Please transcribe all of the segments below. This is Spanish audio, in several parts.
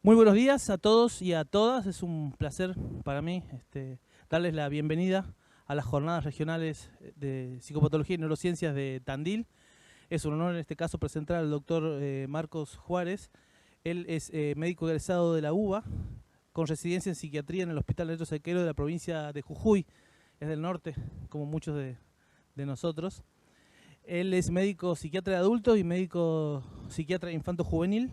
Muy buenos días a todos y a todas. Es un placer para mí darles la bienvenida a las jornadas regionales de psicopatología y neurociencias de Tandil. Es un honor en este caso presentar al doctor Marcos Juárez. Él es médico egresado de la UBA, con residencia en psiquiatría en el Hospital Neto Sequero de la provincia de Jujuy. Es del norte, como muchos de nosotros. Él es médico psiquiatra de adultos y médico psiquiatra infanto-juvenil.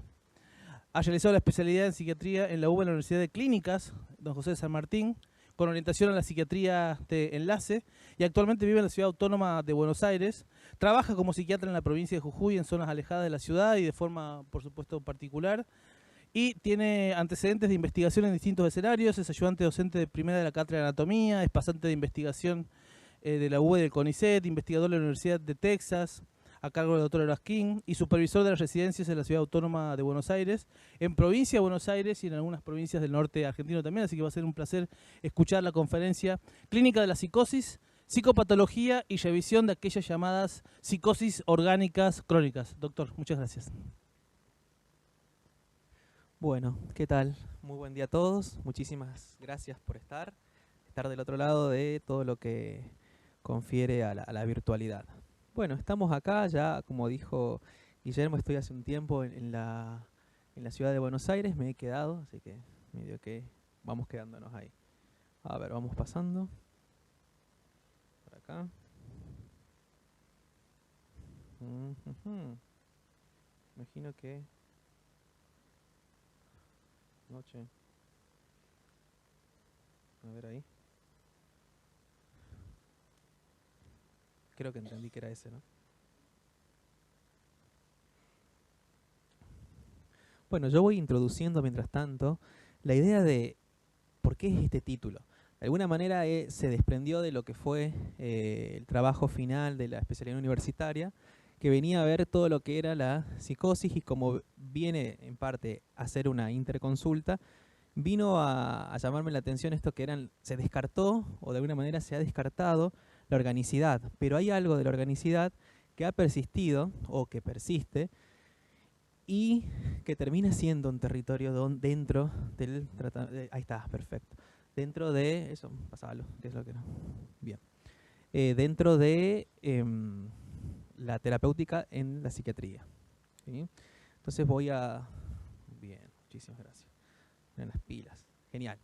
Ha realizado la especialidad en psiquiatría en la UBA en la Universidad de Clínicas, Don José de San Martín, con orientación a la psiquiatría de enlace, y actualmente vive en la Ciudad Autónoma de Buenos Aires. Trabaja como psiquiatra en la provincia de Jujuy, en zonas alejadas de la ciudad y de forma, por supuesto, particular. Y tiene antecedentes de investigación en distintos escenarios. Es ayudante docente de primera de la Cátedra de Anatomía, es pasante de investigación de la UBA y del CONICET, investigador de la Universidad de Texas, a cargo del doctor Erasquín, y supervisor de las residencias en la Ciudad Autónoma de Buenos Aires, en provincia de Buenos Aires y en algunas provincias del norte argentino también, así que va a ser un placer escuchar la conferencia Clínica de la Psicosis, Psicopatología y Revisión de aquellas llamadas psicosis orgánicas crónicas. Doctor, muchas gracias. Bueno, ¿qué tal? Muy buen día a todos. Muchísimas gracias por estar del otro lado de todo lo que confiere a la virtualidad. Bueno, estamos acá ya, como dijo Guillermo, estoy hace un tiempo en la ciudad de Buenos Aires, me he quedado, así que medio que vamos quedándonos ahí. A ver, vamos pasando. Por acá. Imagino que... Noche. A ver ahí. Creo que entendí que era ese, ¿no? Bueno, yo voy introduciendo mientras tanto la idea de por qué es este título. De alguna manera se desprendió de lo que fue el trabajo final de la especialidad universitaria, que venía a ver todo lo que era la psicosis, y como viene en parte a hacer una interconsulta, vino a llamarme la atención esto que se descartó, o de alguna manera se ha descartado, la organicidad. Pero hay algo de la organicidad que ha persistido, o que persiste, y que termina siendo un territorio dentro del tratamiento. Ahí está, perfecto. Dentro de... Eso, pasalo, que es lo que no. Bien. Dentro de la terapéutica en la psiquiatría. ¿Sí? Entonces voy a... Bien, muchísimas gracias. En las pilas. Genial.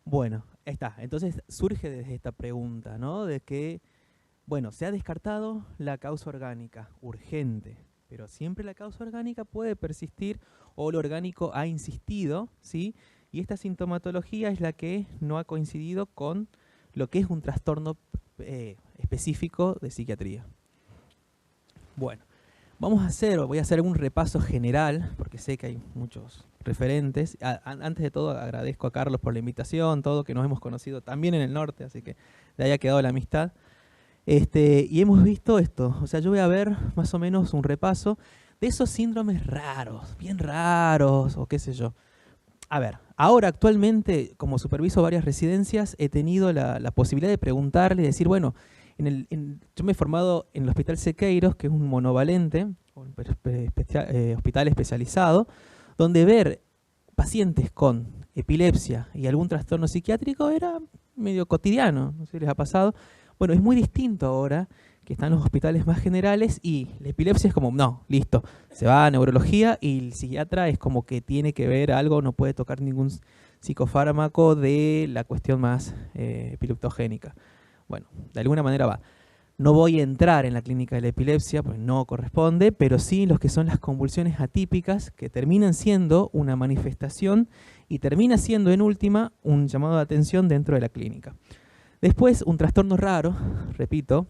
Bueno, está. Entonces surge desde esta pregunta, ¿no? De que, bueno, se ha descartado la causa orgánica urgente, pero siempre la causa orgánica puede persistir, o lo orgánico ha insistido, ¿sí? Y esta sintomatología es la que no ha coincidido con lo que es un trastorno específico de psiquiatría. Bueno, voy a hacer un repaso general, porque sé que hay muchos referentes. Antes de todo, agradezco a Carlos por la invitación, todo, que nos hemos conocido también en el norte, así que de ahí ha quedado la amistad. Y hemos visto esto, o sea, yo voy a ver más o menos un repaso de esos síndromes raros, bien raros, o qué sé yo. A ver, ahora actualmente, como superviso varias residencias, he tenido la posibilidad de preguntarle y decir, bueno, yo me he formado en el Hospital Sequeiros, que es un monovalente, un hospital especializado, donde ver pacientes con epilepsia y algún trastorno psiquiátrico era medio cotidiano, no sé si les ha pasado. Bueno, es muy distinto ahora que están los hospitales más generales, y la epilepsia es como, no, listo, se va a neurología, y el psiquiatra es como que tiene que ver algo, no puede tocar ningún psicofármaco de la cuestión más epileptogénica. Bueno, de alguna manera va. No voy a entrar en la clínica de la epilepsia, pues no corresponde, pero sí los que son las convulsiones atípicas, que terminan siendo una manifestación y termina siendo en última un llamado de atención dentro de la clínica. Después, un trastorno raro, repito,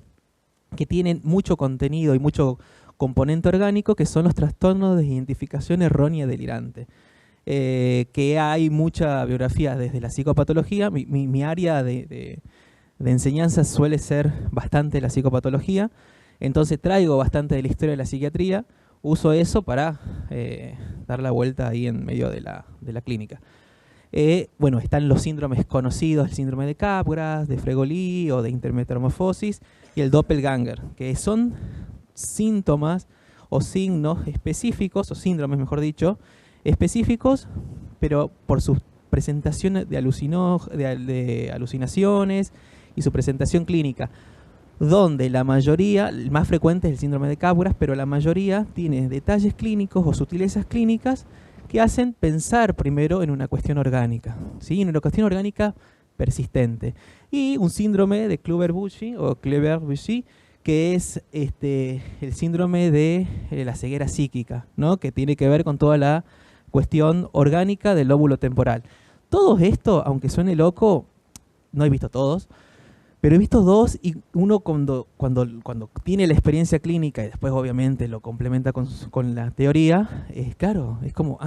que tienen mucho contenido y mucho componente orgánico, que son los trastornos de identificación errónea delirante. Que hay mucha biografía desde la psicopatología. Mi área de enseñanza suele ser bastante la psicopatología, entonces traigo bastante de la historia de la psiquiatría, uso eso para dar la vuelta ahí en medio de la clínica. Bueno, están los síndromes conocidos, el síndrome de Capgras, de Fregoli o de intermetamorfosis, y el doppelganger, que son síntomas o signos específicos, o síndromes mejor dicho, específicos pero por sus presentaciones de alucinaciones y su presentación clínica, donde la mayoría, el más frecuente es el síndrome de Capgras, pero la mayoría tiene detalles clínicos o sutilezas clínicas que hacen pensar primero en una cuestión orgánica, ¿sí? En una cuestión orgánica persistente. Y un síndrome de Kluver-Bucy o Kleber-Bucy, que es el síndrome de la ceguera psíquica, ¿no? Que tiene que ver con toda la cuestión orgánica del lóbulo temporal. Todo esto, aunque suene loco, no he visto todos, pero he visto dos, y uno cuando tiene la experiencia clínica y después obviamente lo complementa con la teoría, claro, es como,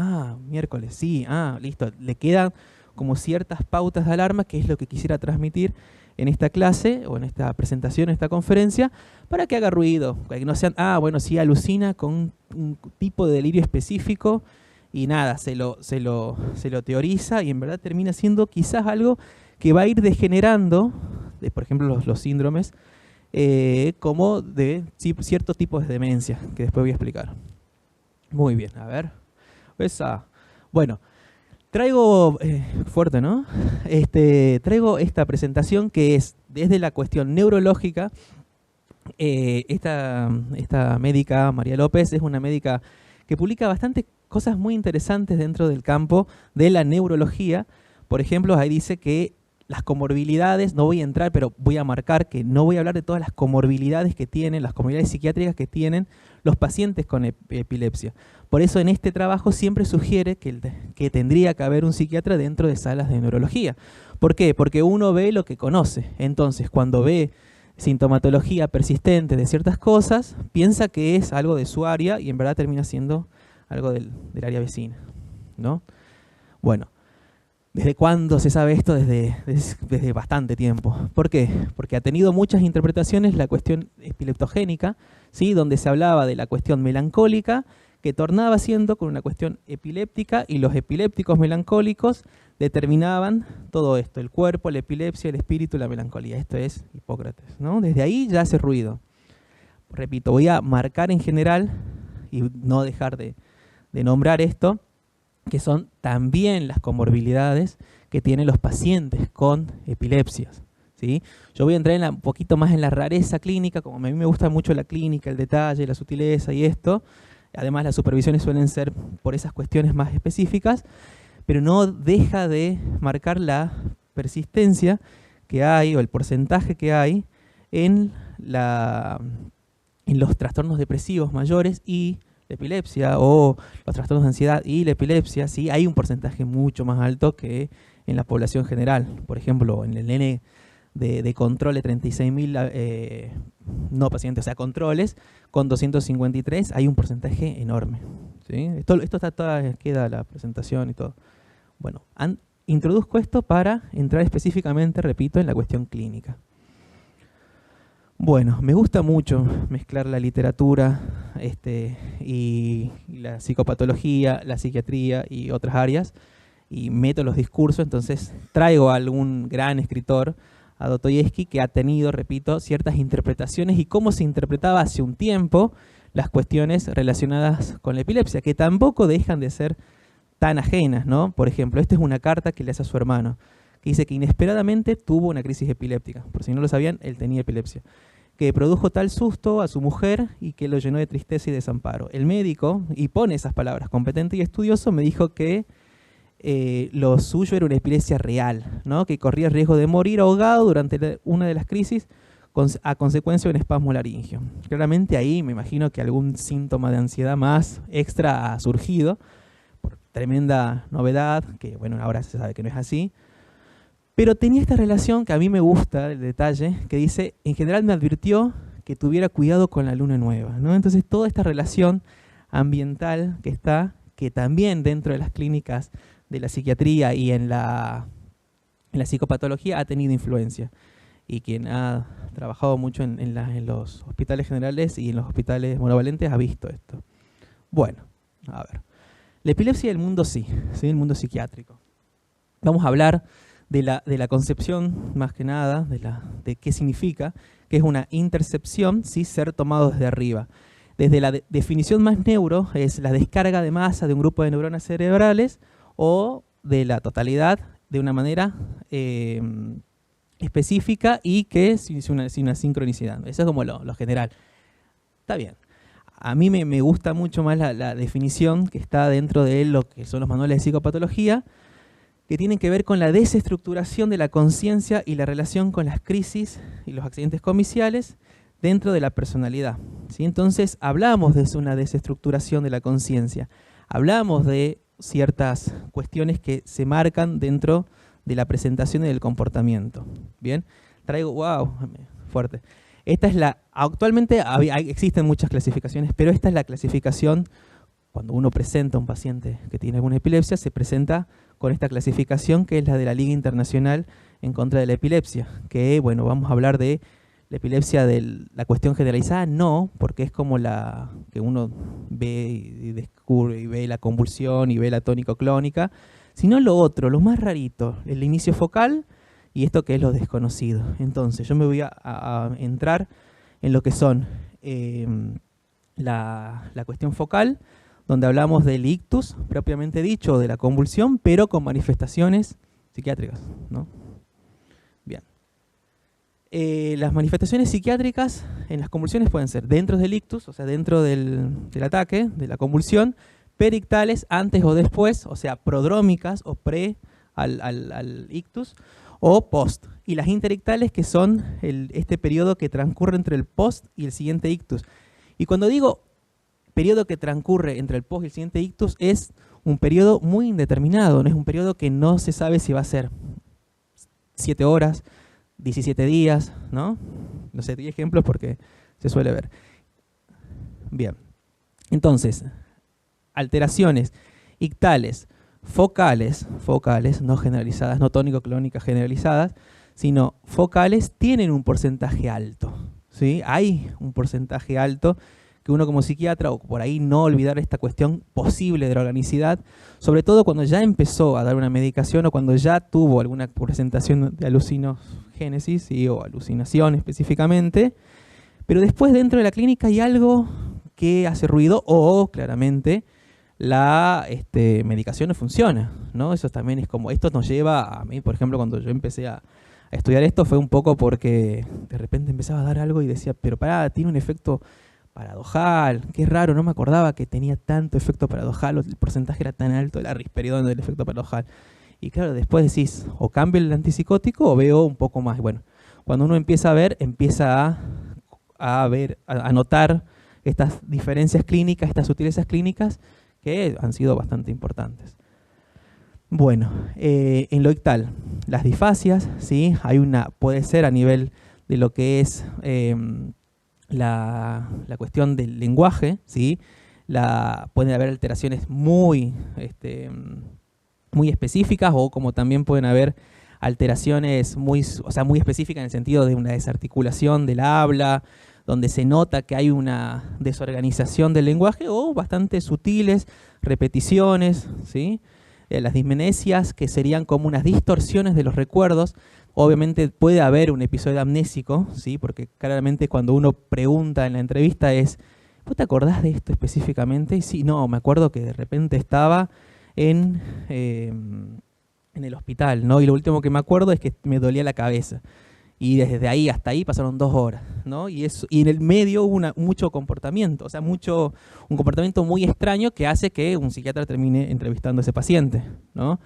miércoles, sí, listo, le quedan como ciertas pautas de alarma, que es lo que quisiera transmitir en esta clase, o en esta presentación, en esta conferencia, para que haga ruido, para que no sean, bueno, sí, alucina con un tipo de delirio específico, y nada, se lo teoriza, y en verdad termina siendo quizás algo que va a ir degenerando, por ejemplo los síndromes, como de ciertos tipos de demencia, que después voy a explicar. Muy bien, a ver. Bueno, traigo, fuerte, ¿no? Traigo esta presentación que es desde la cuestión neurológica. Esta médica, María López, es una médica que publica bastantes cosas muy interesantes dentro del campo de la neurología. Por ejemplo, ahí dice que las comorbilidades, no voy a entrar, pero voy a marcar que no voy a hablar de todas las comorbilidades que tienen, las comorbilidades psiquiátricas que tienen los pacientes con epilepsia. Por eso en este trabajo siempre sugiere que tendría que haber un psiquiatra dentro de salas de neurología. ¿Por qué? Porque uno ve lo que conoce. Entonces, cuando ve sintomatología persistente de ciertas cosas, piensa que es algo de su área y en verdad termina siendo algo del área vecina, ¿no? Bueno. ¿Desde cuándo se sabe esto? Desde bastante tiempo. ¿Por qué? Porque ha tenido muchas interpretaciones la cuestión epileptogénica, ¿sí? Donde se hablaba de la cuestión melancólica, que tornaba siendo con una cuestión epiléptica, y los epilépticos melancólicos determinaban todo esto, el cuerpo, la epilepsia, el espíritu, la melancolía. Esto es Hipócrates, ¿no? Desde ahí ya hace ruido. Repito, voy a marcar en general y no dejar de nombrar esto, que son también las comorbilidades que tienen los pacientes con epilepsias, ¿sí? Yo voy a entrar un poquito más en la rareza clínica, como a mí me gusta mucho la clínica, el detalle, la sutileza y esto. Además, las supervisiones suelen ser por esas cuestiones más específicas, pero no deja de marcar la persistencia que hay, o el porcentaje que hay en los trastornos depresivos mayores y la epilepsia, o los trastornos de ansiedad y la epilepsia. Sí, hay un porcentaje mucho más alto que en la población general. Por ejemplo, en el N de control de 36.000 no pacientes, o sea, controles, con 253 hay un porcentaje enorme, ¿sí? Esto está toda, queda la presentación y todo. Bueno, introduzco esto para entrar específicamente, repito, en la cuestión clínica. Bueno, me gusta mucho mezclar la literatura y la psicopatología, la psiquiatría y otras áreas, y meto los discursos. Entonces traigo a algún gran escritor, a Dostoyevsky, que ha tenido, repito, ciertas interpretaciones y cómo se interpretaba hace un tiempo las cuestiones relacionadas con la epilepsia, que tampoco dejan de ser tan ajenas, ¿no? Por ejemplo, esta es una carta que le hace a su hermano, que dice que inesperadamente tuvo una crisis epiléptica. Por si no lo sabían, él tenía epilepsia, que produjo tal susto a su mujer y que lo llenó de tristeza y desamparo. El médico, y pone esas palabras, competente y estudioso, me dijo que lo suyo era una epilepsia real, ¿no? Que corría el riesgo de morir ahogado durante una de las crisis a consecuencia de un espasmo laringio. Claramente ahí me imagino que algún síntoma de ansiedad más extra ha surgido, por tremenda novedad, que bueno, ahora se sabe que no es así. Pero tenía esta relación que a mí me gusta, el detalle, que dice, en general me advirtió que tuviera cuidado con la luna nueva, ¿no? Entonces toda esta relación ambiental que está, que también dentro de las clínicas de la psiquiatría y en la psicopatología ha tenido influencia. Y quien ha trabajado mucho en los hospitales generales y en los hospitales monovalentes ha visto esto. Bueno, a ver. La epilepsia del mundo sí, el mundo psiquiátrico. Vamos a hablar de la concepción, más que nada, de qué significa, que es una intercepción, ¿sí? Ser tomado desde arriba. Desde la definición más neuro, es la descarga de masa de un grupo de neuronas cerebrales, o de la totalidad de una manera específica y que sin una sincronicidad. Eso es como lo general. Está bien. A mí me gusta mucho más la definición que está dentro de lo que son los manuales de psicopatología, que tienen que ver con la desestructuración de la conciencia y la relación con las crisis y los accidentes comiciales dentro de la personalidad, ¿sí? Entonces hablamos de una desestructuración de la conciencia, hablamos de ciertas cuestiones que se marcan dentro de la presentación y del comportamiento. Bien, traigo, wow, fuerte. Esta es actualmente existen muchas clasificaciones, pero esta es la clasificación. Cuando uno presenta a un paciente que tiene alguna epilepsia, se presenta con esta clasificación que es la de la Liga Internacional en contra de la Epilepsia, que bueno, vamos a hablar de la epilepsia de la cuestión generalizada, no, porque es como la que uno ve y descubre y ve la convulsión y ve la tónico-clónica, sino lo otro, lo más rarito, el inicio focal y esto que es lo desconocido. Entonces yo me voy a entrar en lo que son la cuestión focal, donde hablamos del ictus, propiamente dicho, de la convulsión, pero con manifestaciones psiquiátricas, ¿no? Bien. Las manifestaciones psiquiátricas en las convulsiones pueden ser dentro del ictus, o sea, dentro del ataque, de la convulsión, perictales, antes o después, o sea, prodrómicas o pre al ictus, o post. Y las interictales, que son este periodo que transcurre entre el post y el siguiente ictus. Y cuando digo periodo que transcurre entre el post y el siguiente ictus, es un periodo muy indeterminado, no es un periodo que no se sabe si va a ser 7 horas, 17 días, ¿no? No sé, doy ejemplos porque se suele ver. Bien, entonces, alteraciones ictales, focales, no generalizadas, no tónico-clónicas generalizadas, sino focales, tienen un porcentaje alto, ¿sí? Hay un porcentaje alto que uno como psiquiatra, o por ahí no olvidar esta cuestión posible de la organicidad, sobre todo cuando ya empezó a dar una medicación o cuando ya tuvo alguna presentación de alucinogénesis, ¿sí? O alucinación específicamente, pero después dentro de la clínica hay algo que hace ruido o claramente la medicación no funciona, ¿no? Eso también es como, esto nos lleva a mí, por ejemplo, cuando yo empecé a estudiar esto fue un poco porque de repente empezaba a dar algo y decía, pero pará, tiene un efecto paradojal, qué raro, no me acordaba que tenía tanto efecto paradojal, el porcentaje era tan alto, el risperidón del efecto paradojal. Y claro, después decís, o cambio el antipsicótico o veo un poco más. Bueno, cuando uno empieza a ver, empieza a notar estas diferencias clínicas, estas sutilezas clínicas que han sido bastante importantes. Bueno, en lo ictal, las disfasias, ¿sí? Puede ser a nivel de lo que es la cuestión del lenguaje, ¿sí? Pueden haber alteraciones muy específicas, o como también pueden haber alteraciones muy específicas en el sentido de una desarticulación del habla, donde se nota que hay una desorganización del lenguaje, o bastante sutiles, repeticiones, ¿sí? Las dismenesias, que serían como unas distorsiones de los recuerdos. Obviamente puede haber un episodio amnésico, ¿sí? Porque claramente cuando uno pregunta en la entrevista es, ¿vos te acordás de esto específicamente? Y sí, no, me acuerdo que de repente estaba en el hospital, ¿no? Y lo último que me acuerdo es que me dolía la cabeza. Y desde ahí hasta ahí pasaron 2 horas, ¿no? Y en el medio hubo mucho comportamiento, o sea, un comportamiento muy extraño que hace que un psiquiatra termine entrevistando a ese paciente, ¿no?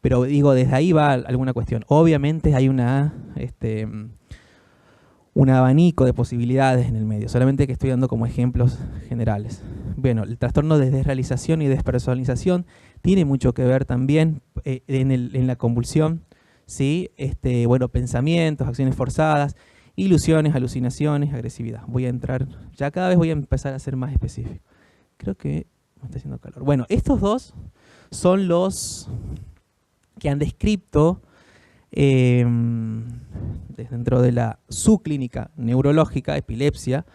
Pero digo, desde ahí va alguna cuestión. Obviamente hay un abanico de posibilidades en el medio, solamente que estoy dando como ejemplos generales. Bueno, el trastorno de desrealización y despersonalización tiene mucho que ver también en la convulsión, ¿sí? Pensamientos, acciones forzadas, ilusiones, alucinaciones, agresividad. Voy a entrar, ya cada vez voy a empezar a ser más específico. Creo que me está haciendo calor. Bueno, estos dos son los que han descrito dentro de la subclínica neurológica, epilepsia,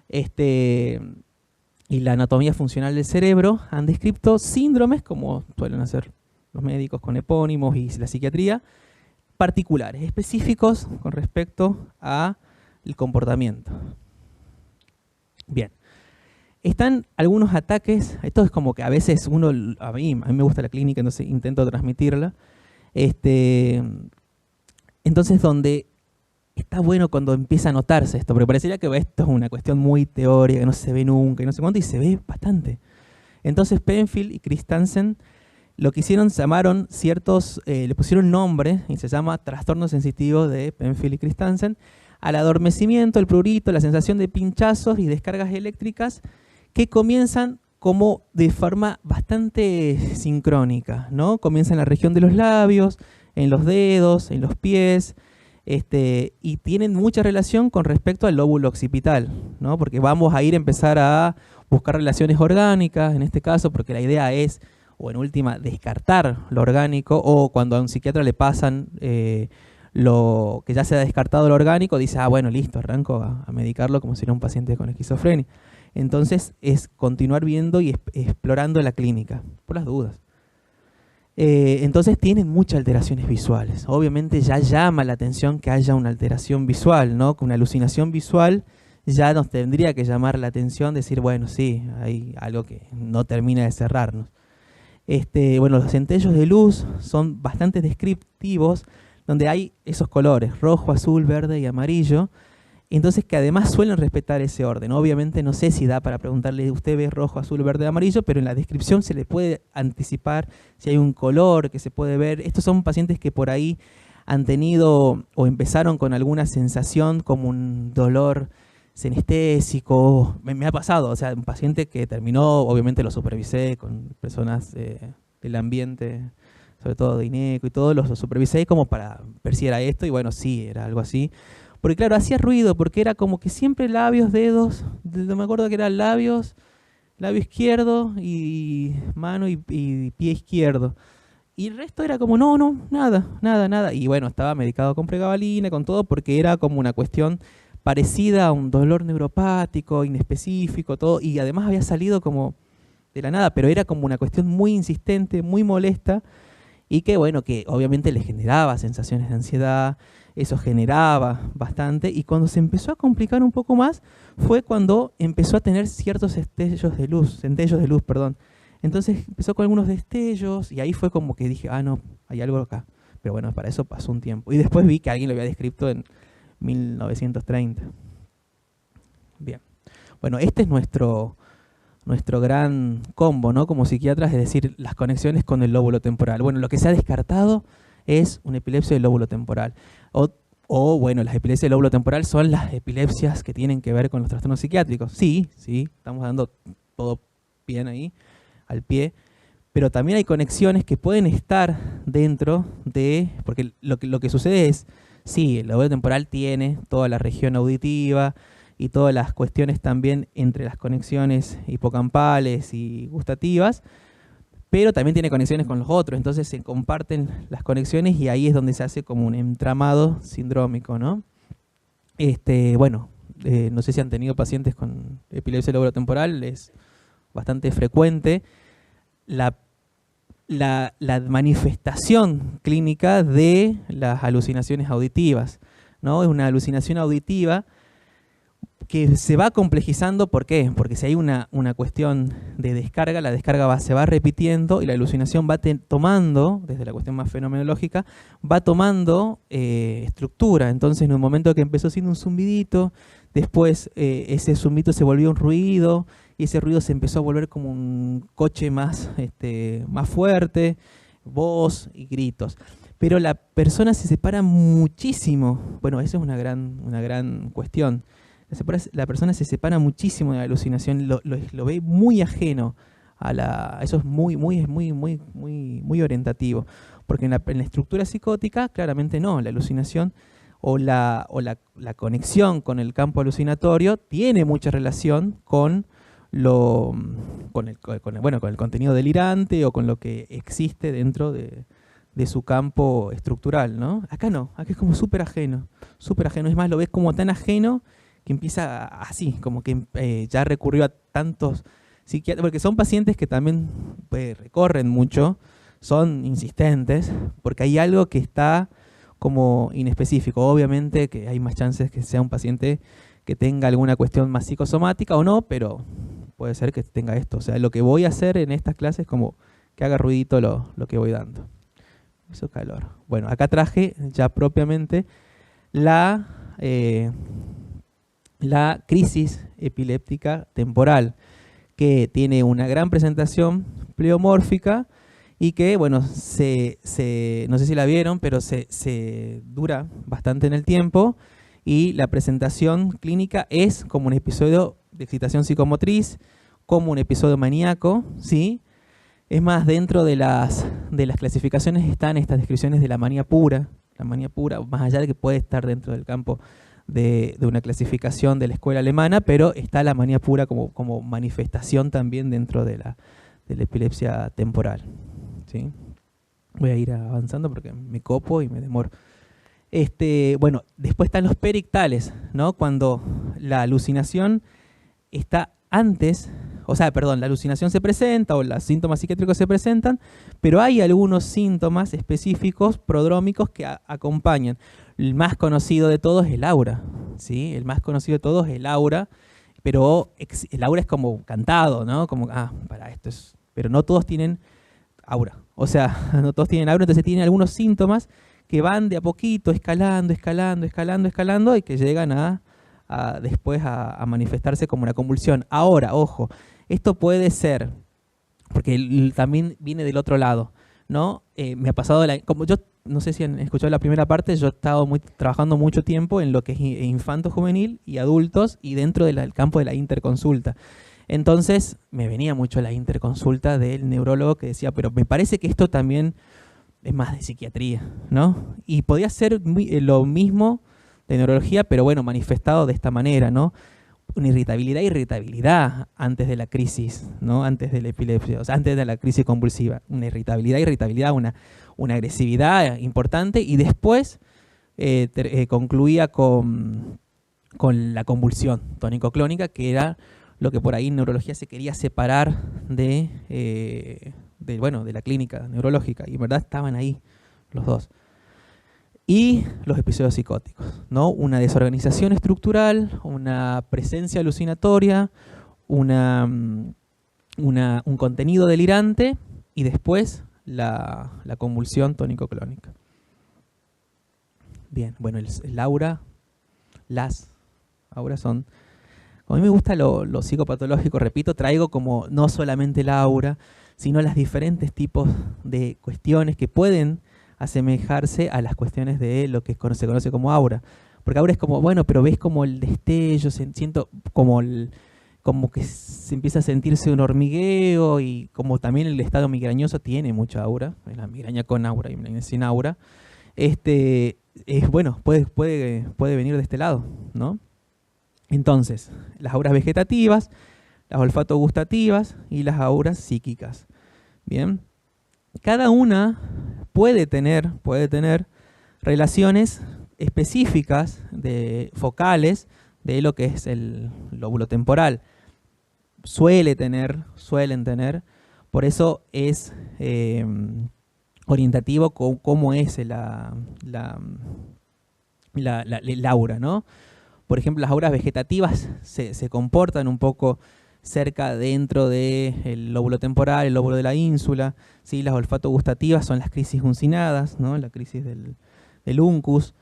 y la anatomía funcional del cerebro, han descrito síndromes, como suelen hacer los médicos con epónimos y la psiquiatría, particulares, específicos con respecto al comportamiento. Bien. Están algunos ataques, esto es como que a veces a mí me gusta la clínica, entonces intento transmitirla. Entonces donde está bueno cuando empieza a notarse esto, porque parecería que esto es una cuestión muy teórica, que no se ve nunca y no sé cuánto, y se ve bastante. Entonces Penfield y Christensen lo que hicieron, llamaron le pusieron nombre, y se llama trastorno sensitivo de Penfield y Christensen, al adormecimiento, el prurito, la sensación de pinchazos y descargas eléctricas que comienzan como de forma bastante sincrónica, ¿no? Comienza en la región de los labios, en los dedos, en los pies, y tienen mucha relación con respecto al lóbulo occipital, ¿no? Porque vamos a empezar a buscar relaciones orgánicas, en este caso, porque la idea es, o en última, descartar lo orgánico, o cuando a un psiquiatra le pasan lo que ya se ha descartado lo orgánico, dice, bueno, listo, arranco a medicarlo como si era un paciente con esquizofrenia. Entonces es continuar viendo y explorando la clínica, por las dudas. Entonces tienen muchas alteraciones visuales. Obviamente ya llama la atención que haya una alteración visual, ¿no? Con una alucinación visual ya nos tendría que llamar la atención, decir, bueno, sí, hay algo que no termina de cerrarnos. Bueno, los centellos de luz son bastante descriptivos, donde hay esos colores, rojo, azul, verde y amarillo, entonces que además suelen respetar ese orden. Obviamente no sé si da para preguntarle, usted ve rojo, azul, verde, amarillo, pero en la descripción se le puede anticipar si hay un color que se puede ver. Estos son pacientes que por ahí han tenido o empezaron con alguna sensación como un dolor senestésico. Me ha pasado, o sea, un paciente que terminó, obviamente lo supervisé con personas del ambiente, sobre todo de INECO y todo, los supervisé como para ver si era esto, y bueno, sí, era algo así. Porque claro, hacía ruido, porque era como que siempre labios, dedos, me acuerdo que eran labio izquierdo y mano y pie izquierdo. Y el resto era como, no, nada. Y bueno, estaba medicado con pregabalina, con todo, porque era como una cuestión parecida a un dolor neuropático, inespecífico, todo. Y además había salido como de la nada, pero era como una cuestión muy insistente, muy molesta, y que bueno, que obviamente le generaba sensaciones de ansiedad. Eso generaba bastante, y cuando se empezó a complicar un poco más fue cuando empezó a tener ciertos centellos de luz. Entonces empezó con algunos destellos y ahí fue como que dije, no, hay algo acá. Pero bueno, para eso pasó un tiempo. Y después vi que alguien lo había descrito en 1930. Bien. Bueno, este es nuestro gran combo, ¿no? Como psiquiatras, es decir, las conexiones con el lóbulo temporal. Bueno, lo que se ha descartado es una epilepsia del lóbulo temporal. Bueno, las epilepsias del lóbulo temporal son las epilepsias que tienen que ver con los trastornos psiquiátricos. Sí, estamos dando todo bien ahí, al pie. Pero también hay conexiones que pueden estar dentro de... Porque lo que sucede es, sí, el lóbulo temporal tiene toda la región auditiva y todas las cuestiones también entre las conexiones hipocampales y gustativas, pero también tiene conexiones con los otros, entonces se comparten las conexiones y ahí es donde se hace como un entramado sindrómico, ¿no? Bueno, no sé si han tenido pacientes con epilepsia del lóbulo temporal, es bastante frecuente la manifestación clínica de las alucinaciones auditivas, ¿no? Es una alucinación auditiva que se va complejizando. ¿Por qué? Porque si hay una cuestión de descarga, la descarga se va repitiendo y la alucinación va tomando, desde la cuestión más fenomenológica, va tomando estructura. Entonces, en un momento que empezó siendo un zumbidito, después ese zumbidito se volvió un ruido y ese ruido se empezó a volver como un coche más fuerte, voz y gritos. Pero la persona se separa muchísimo. Bueno, eso es una gran cuestión. La persona se separa muchísimo de la alucinación, lo ve muy ajeno a eso es muy orientativo, porque en la estructura psicótica claramente no, la alucinación o la conexión con el campo alucinatorio tiene mucha relación con el contenido delirante o con lo que existe dentro de su campo estructural, ¿no? Acá no, acá es como súper ajeno, es más, lo ves como tan ajeno que empieza así, como que ya recurrió a tantos psiquiatras, porque son pacientes que también recorren mucho, son insistentes, porque hay algo que está como inespecífico. Obviamente que hay más chances que sea un paciente que tenga alguna cuestión más psicosomática o no, pero puede ser que tenga esto. O sea, lo que voy a hacer en estas clases es como que haga ruidito lo que voy dando. Eso calor. Bueno, acá traje ya propiamente la crisis epiléptica temporal, que tiene una gran presentación pleomórfica y que, bueno, no sé si la vieron, pero se dura bastante en el tiempo, y la presentación clínica es como un episodio de excitación psicomotriz, como un episodio maníaco, ¿sí? Es más, dentro de las clasificaciones están estas descripciones de la manía pura, más allá de que puede estar dentro del campo de una clasificación de la escuela alemana, pero está la manía pura como manifestación también dentro de la epilepsia temporal, ¿sí? Voy a ir avanzando porque me copo y me demoro. Bueno, después están los perictales, ¿no? Cuando la alucinación está antes, o sea, perdón, la alucinación se presenta o los síntomas psiquiátricos se presentan, pero hay algunos síntomas específicos prodrómicos que acompañan. El más conocido de todos es el aura, ¿sí? El más conocido de todos es el aura, pero el aura es como cantado, ¿no? Como, para esto es... Pero no todos tienen aura, o sea, no todos tienen aura, entonces tienen algunos síntomas que van de a poquito escalando y que llegan después a manifestarse como una convulsión. Ahora, ojo, esto puede ser, porque también viene del otro lado, ¿no? Me ha pasado, como yo no sé si han escuchado la primera parte, yo he estado trabajando mucho tiempo en lo que es infanto juvenil y adultos y dentro del campo de la interconsulta. Entonces me venía mucho la interconsulta del neurólogo que decía, pero me parece que esto también es más de psiquiatría, ¿no? Y podía ser lo mismo de neurología, pero bueno, manifestado de esta manera, ¿no? Una irritabilidad antes de la crisis, ¿no? Antes de la epilepsia, o sea, antes de la crisis convulsiva. Una irritabilidad, una agresividad importante, y después concluía con la convulsión tónico-clónica, que era lo que por ahí en neurología se quería separar de la clínica neurológica, y en verdad estaban ahí los dos. Y los episodios psicóticos, ¿no? Una desorganización estructural, una presencia alucinatoria, un contenido delirante, y después la convulsión tónico-clónica. Bien, bueno, el aura, las auras son... A mí me gusta lo psicopatológico, repito, traigo como no solamente el aura, sino los diferentes tipos de cuestiones que pueden asemejarse a las cuestiones de lo que se conoce como aura. Porque aura es como, bueno, pero ves como el destello, siento como que se empieza a sentirse un hormigueo, y como también el estado migrañoso tiene mucha aura, la migraña con aura y migraña sin aura, bueno, puede venir de este lado, ¿no? Entonces, las auras vegetativas, las olfato-gustativas y las auras psíquicas. Bien, cada una puede tener relaciones específicas focales de lo que es el lóbulo temporal. Suelen tener, por eso es orientativo cómo es el aura, ¿no? Por ejemplo, las auras vegetativas se comportan un poco cerca dentro del lóbulo temporal, el lóbulo de la ínsula, ¿sí? Las olfato-gustativas son las crisis uncinadas, ¿no? La crisis del uncus,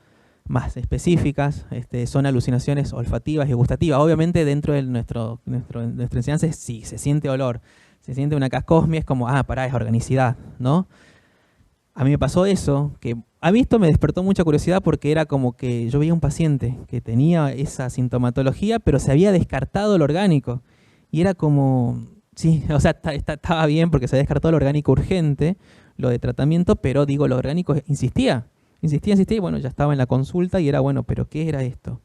más específicas, son alucinaciones olfativas y gustativas. Obviamente dentro de nuestra enseñanza sí, se siente olor, se siente una cascosmia, es como, es organicidad, ¿no? A mí me pasó eso, que a mí esto me despertó mucha curiosidad, porque era como que yo veía un paciente que tenía esa sintomatología, pero se había descartado lo orgánico. Y era como, sí, o sea, estaba bien porque se descartó lo orgánico urgente, lo de tratamiento, pero digo, lo orgánico insistía, y bueno, ya estaba en la consulta y era, bueno, pero ¿qué era esto?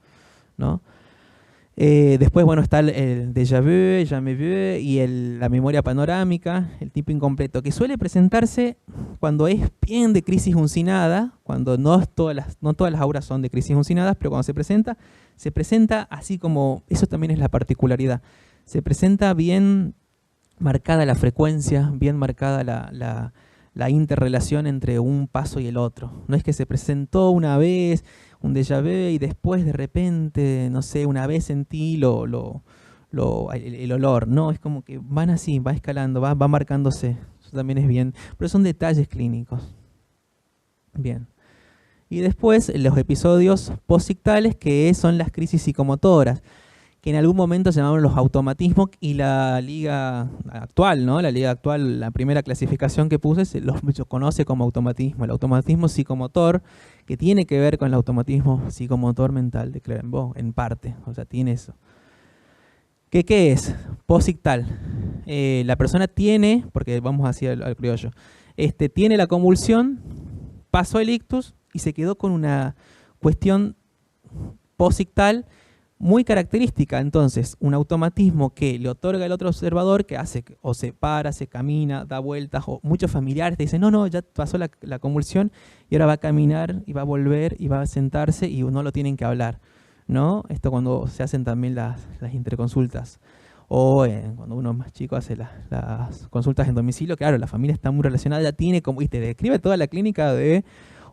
¿No? Después, bueno, está el déjà vu, jamais vu, y la memoria panorámica, el tipo incompleto, que suele presentarse cuando es bien de crisis uncinada, cuando no todas las auras son de crisis uncinadas, pero cuando se presenta así como, eso también es la particularidad, se presenta bien marcada la frecuencia, bien marcada la interrelación entre un paso y el otro. No es que se presentó una vez un déjà vu y después de repente, no sé, una vez sentí lo el olor, no, es como que van así, va escalando, va marcándose. Eso también es bien, pero son detalles clínicos. Bien. Y después los episodios posictales, que son las crisis psicomotoras, que en algún momento se llamaron los automatismos, y la liga actual, ¿no? La liga actual, la primera clasificación que puse, se conoce como automatismo. El automatismo psicomotor, que tiene que ver con el automatismo psicomotor mental de Clerenbaugh, en parte, o sea, tiene eso. ¿Qué es? Posictal. La persona tiene, porque vamos hacia al criollo, tiene la convulsión, pasó el ictus y se quedó con una cuestión posictal muy característica. Entonces, un automatismo que le otorga el otro observador, que hace o se para, se camina, da vueltas, o muchos familiares te dicen, no, ya pasó la convulsión y ahora va a caminar y va a volver y va a sentarse y no lo tienen que hablar, ¿no? Esto cuando se hacen también las interconsultas. O cuando uno más chico hace las consultas en domicilio, claro, la familia está muy relacionada, ya tiene como, y te describe toda la clínica de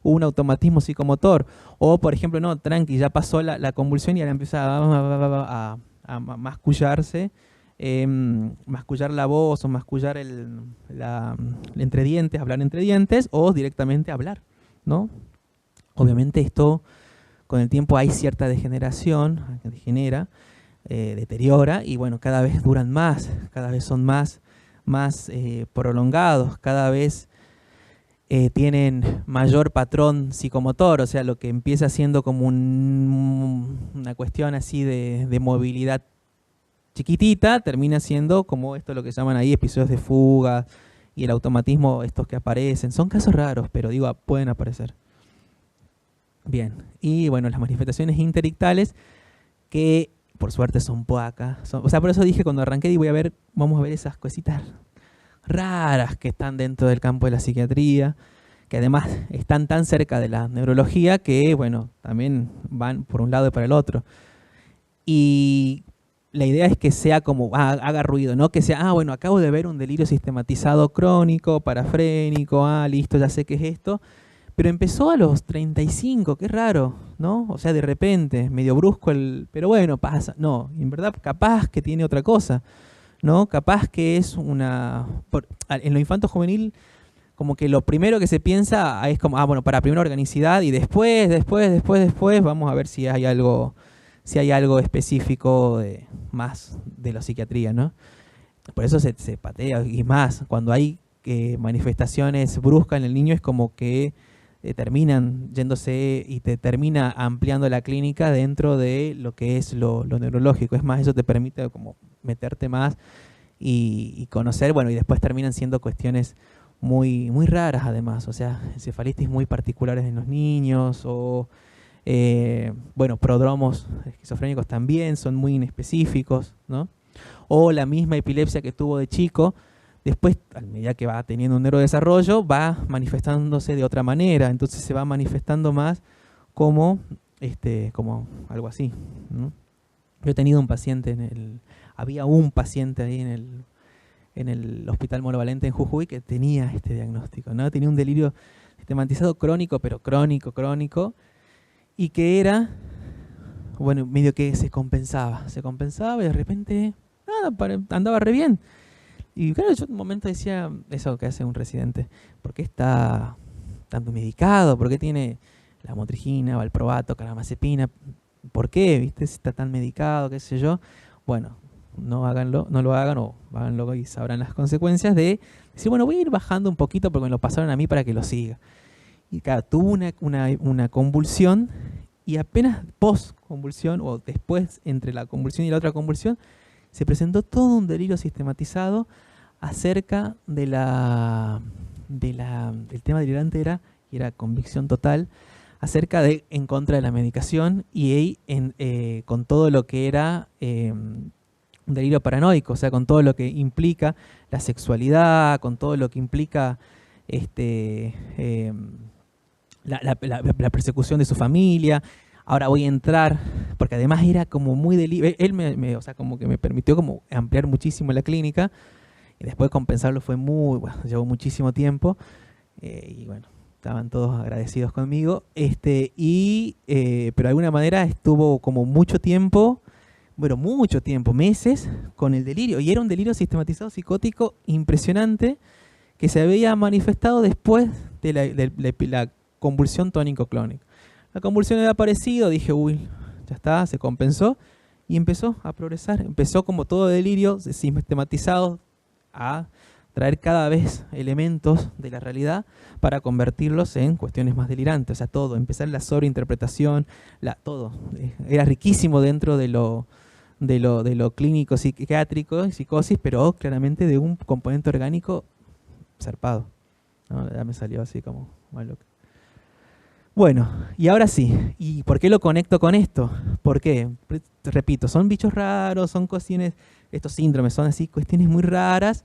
un automatismo psicomotor. O, por ejemplo, no, tranqui, ya pasó la convulsión y ahora empieza a mascullarse, mascullar la voz o mascullar el entre dientes, hablar entre dientes, o directamente hablar, ¿no? Obviamente esto, con el tiempo hay cierta degeneración, degenera, deteriora, y bueno, cada vez duran más, cada vez son más prolongados, cada vez tienen mayor patrón psicomotor, o sea, lo que empieza siendo como una cuestión así de movilidad chiquitita, termina siendo como esto lo que llaman ahí episodios de fuga, y el automatismo, estos que aparecen, son casos raros, pero digo, pueden aparecer. Bien, y bueno, las manifestaciones interictales, que por suerte son pocas, o sea, por eso dije cuando arranqué, vamos a ver esas cositas raras que están dentro del campo de la psiquiatría, que además están tan cerca de la neurología que, bueno, también van por un lado y para el otro. Y la idea es que sea como, haga ruido, no que sea, bueno, acabo de ver un delirio sistematizado crónico, parafrénico, listo, ya sé qué es esto, pero empezó a los 35, qué raro, ¿no? O sea, de repente, medio brusco pero bueno, pasa. No, en verdad, capaz que tiene otra cosa, ¿no? Capaz que es en lo infanto juvenil, como que lo primero que se piensa es como, bueno, para primero organicidad y después, vamos a ver si hay algo específico más de la psiquiatría, ¿no? Por eso se patea, y más, cuando hay manifestaciones bruscas en el niño, es como que terminan yéndose y te termina ampliando la clínica dentro de lo que es lo neurológico. Es más, eso te permite como meterte más y conocer, bueno, y después terminan siendo cuestiones muy, muy raras además, o sea, encefalitis muy particulares en los niños, o bueno, prodromos esquizofrénicos también son muy inespecíficos, ¿no? O la misma epilepsia que tuvo de chico, después, a medida que va teniendo un neurodesarrollo, va manifestándose de otra manera, entonces se va manifestando más como algo así, ¿no? Yo he tenido un paciente había un paciente ahí en el Hospital Monovalente en Jujuy que tenía este diagnóstico, ¿no? Tenía un delirio sistematizado crónico, pero crónico, y que era, bueno, medio que se compensaba y de repente, nada, andaba re bien. Y claro, yo en un momento decía, eso que hace un residente, ¿por qué está tanto medicado? ¿Por qué tiene la motrigina, valproato, carbamazepina? ¿Por qué? ¿Viste? Si está tan medicado, qué sé yo. Bueno, no lo hagan, o háganlo y sabrán las consecuencias de decir, bueno, voy a ir bajando un poquito porque me lo pasaron a mí para que lo siga. Y claro, tuvo una convulsión, y apenas post-convulsión, o después entre la convulsión y la otra convulsión, se presentó todo un delirio sistematizado acerca del tema delirante, era convicción total, acerca de en contra de la medicación, y con todo lo que era un delirio paranoico, o sea, con todo lo que implica la sexualidad, con todo lo que implica la persecución de su familia. Ahora voy a entrar, porque además era como muy él o sea, como que me permitió como ampliar muchísimo la clínica, y después compensarlo fue llevó muchísimo tiempo, y bueno, estaban todos agradecidos conmigo, pero de alguna manera estuvo como mucho tiempo bueno, mucho tiempo, meses, con el delirio. Y era un delirio sistematizado psicótico impresionante que se había manifestado después de la convulsión tónico-clónica. La convulsión había aparecido, dije, uy, ya está, se compensó. Y empezó a progresar. Empezó como todo delirio, sistematizado, a traer cada vez elementos de la realidad para convertirlos en cuestiones más delirantes. O sea, todo, empezar la sobreinterpretación, todo. Era riquísimo dentro de lo clínico psiquiátrico y psicosis, pero claramente de un componente orgánico zarpado. ¿No? Ya me salió así como malo. Bueno, y ahora sí, ¿y por qué lo conecto con esto? ¿Por qué? Repito, son bichos raros, son cuestiones, estos síndromes son así, cuestiones muy raras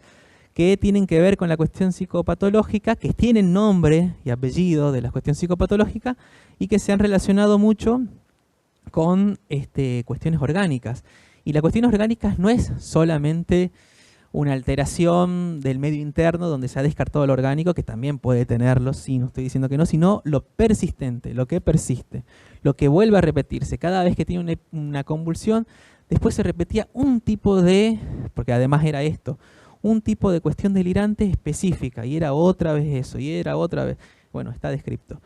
que tienen que ver con la cuestión psicopatológica, que tienen nombre y apellido de la cuestión psicopatológica y que se han relacionado mucho con cuestiones orgánicas. Y las cuestiones orgánicas no es solamente una alteración del medio interno donde se ha descartado lo orgánico, que también puede tenerlo, sí, no estoy diciendo que no, sino lo persistente, lo que persiste, lo que vuelve a repetirse. Cada vez que tiene una convulsión, después se repetía un tipo de, porque además era esto, un tipo de cuestión delirante específica, y era otra vez eso, y era otra vez, bueno, está descrito.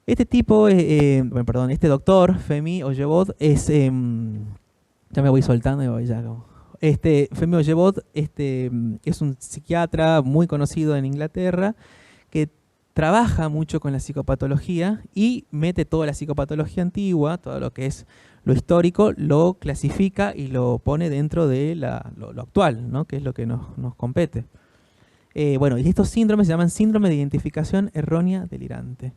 Este tipo, este doctor, Femi Oyebod, es, ya me voy soltando y voy ya como... Femi Oyebod es un psiquiatra muy conocido en Inglaterra que trabaja mucho con la psicopatología y mete toda la psicopatología antigua, todo lo que es lo histórico, lo clasifica y lo pone dentro de lo actual, ¿no? Que es lo que nos compete. Bueno, y estos síndromes se llaman síndrome de identificación errónea delirante.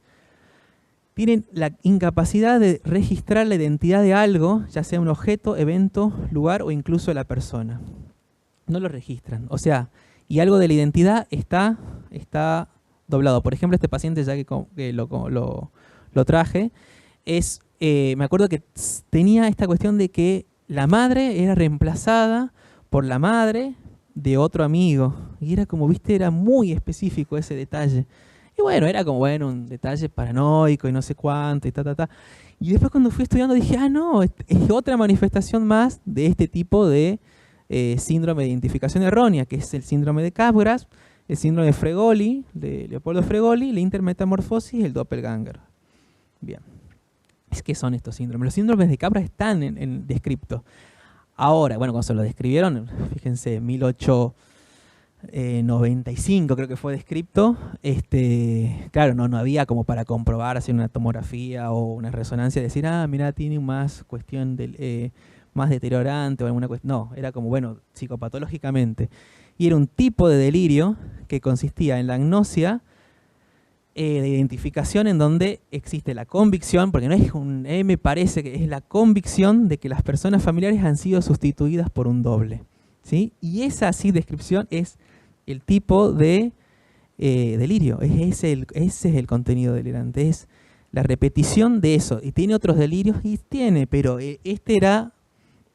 Tienen la incapacidad de registrar la identidad de algo, ya sea un objeto, evento, lugar o incluso la persona. No lo registran. O sea, y algo de la identidad está doblado. Por ejemplo, este paciente, ya que lo traje, me acuerdo que tenía esta cuestión de que la madre era reemplazada por la madre de otro amigo. Y era como, viste, era muy específico ese detalle. Y bueno, era como, bueno, un detalle paranoico y no sé cuánto y ta. Y después cuando fui estudiando dije, no, es otra manifestación más de este tipo de síndrome de identificación errónea, que es el síndrome de Capgras, el síndrome de Fregoli, de Leopoldo Fregoli, la intermetamorfosis y el doppelganger. Bien. ¿Qué son estos síndromes? Los síndromes de Capgras están en descriptos. Ahora, bueno, cuando se lo describieron, fíjense, 1895 creo que fue descripto, claro, no había como para comprobar, hacer una tomografía o una resonancia, decir, mira, tiene más cuestión más deteriorante o alguna cuestión. No, era como, bueno, psicopatológicamente. Y era un tipo de delirio que consistía en la agnosia de identificación, en donde existe la convicción, porque no es me parece que es la convicción de que las personas familiares han sido sustituidas por un doble, ¿sí? Y esa descripción es el tipo de delirio, ese es el contenido delirante, es la repetición de eso. Y tiene otros delirios, pero este era,